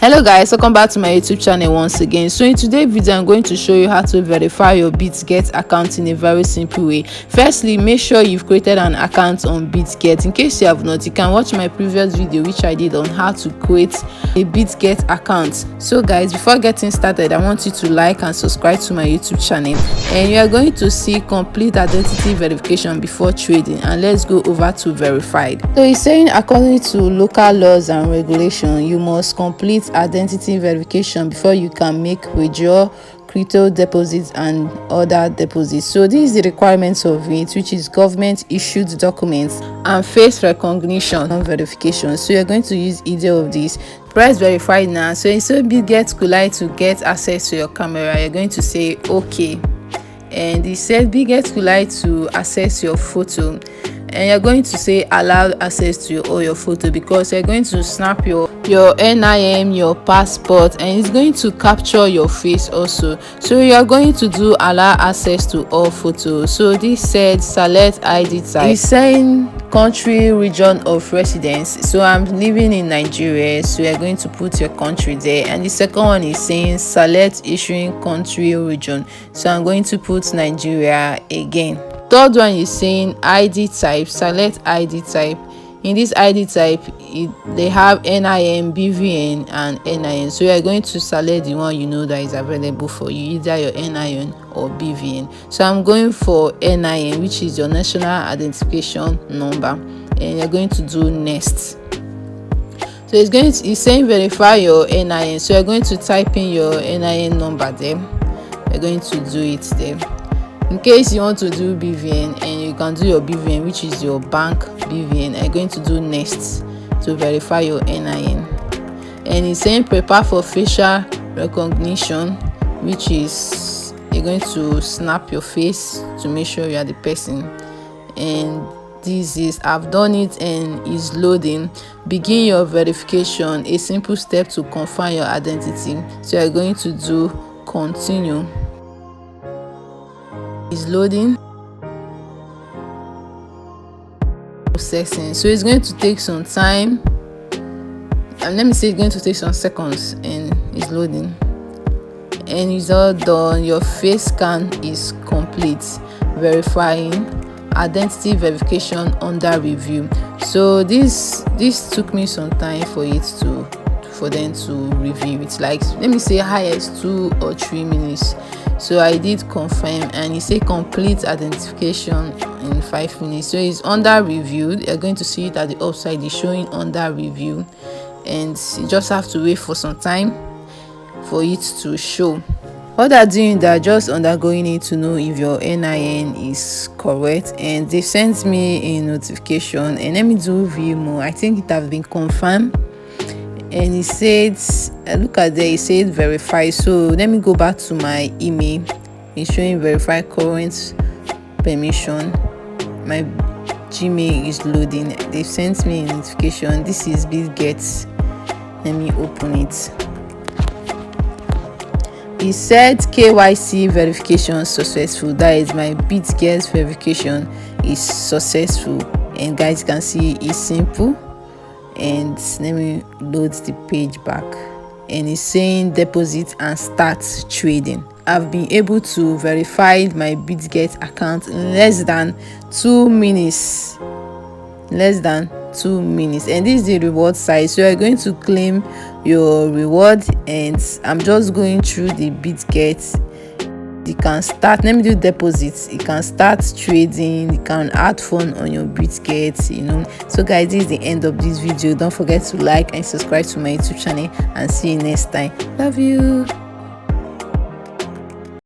Hello guys, welcome back to my YouTube channel once again. So in today's video I'm going to show you how to verify your Bitget account in a very simple way. Firstly, make sure you've created an account on Bitget. In case you have not, you can watch my previous video which I did on how to create a Bitget account. So guys, before getting started, I want you to like and subscribe to my YouTube channel, and you are going to see complete identity verification before trading. And let's go over to verified. So it's saying according to local laws and regulation, you must complete identity verification before you can make withdraw, crypto deposits and other deposits. So this is the requirements of it, which is government issued documents and face recognition verification. So you're going to use either of these. Press verify now. So instead of Bitget could like to get access to your camera, you're going to say okay, and it said Bitget could like to access your photo, and you're going to say allow access to all your photo, because you're going to snap your NIM, your passport, and it's going to capture your face also. So you're going to do allow access to all photos. So this said select ID type. It's saying country, region of residence. So I'm living in Nigeria, so you're going to put your country there. And the second one is saying select issuing country or region, so I'm going to put Nigeria again. Third one is saying ID type. Select ID type. In this ID type, they have NIN, BVN and NIN. So you are going to select the one you know that is available for you, either your NIN or BVN. So I'm going for NIN, which is your national identification number, and you're going to do next. So it's saying verify your NIN. So you're going to type in your NIN number there. You're going to do it there. In case you want to do BVN, and you can do your BVN, which is your bank BVN, I'm going to do next to verify your NIN. And it's saying prepare for facial recognition, which is you're going to snap your face to make sure you are the person. And this is I've done it and is loading. Begin your verification, a simple step to confirm your identity. So you're going to do continue. Is loading, processing. So it's going to take some time, and let me say it's going to take some seconds, and it's loading, and it's all done. Your face scan is complete. Verifying, identity verification under review. So this took me some time for them to review it, like let me say highest 2 or 3 minutes. So I did confirm, and it said complete identification in 5 minutes. So it's under review. You're going to see it at the upside, it's showing under review, and you just have to wait for some time for it to show. What they're doing, they're just undergoing it to know if your NIN is correct, and they sent me a notification. And let me do view more. I think it has been confirmed, and it said look at there, it said verify. So let me go back to my email. It's showing verify current permission. My Gmail is loading. They sent me a notification. This is Bitget. Let me open it. It said KYC verification successful. That is my Bitget verification is successful, and guys, you can see it's simple. And let me load the page back, and it's saying deposit and start trading. I've been able to verify my Bitget account in less than 2 minutes, and this is the reward side. So you're going to claim your reward, and I'm just going through the Bitget. You can start, let me do deposits, you can start trading, you can add fund on your Bitget, you know. So guys, this is the end of this video. Don't forget to like and subscribe to my YouTube channel, and see you next time. Love you.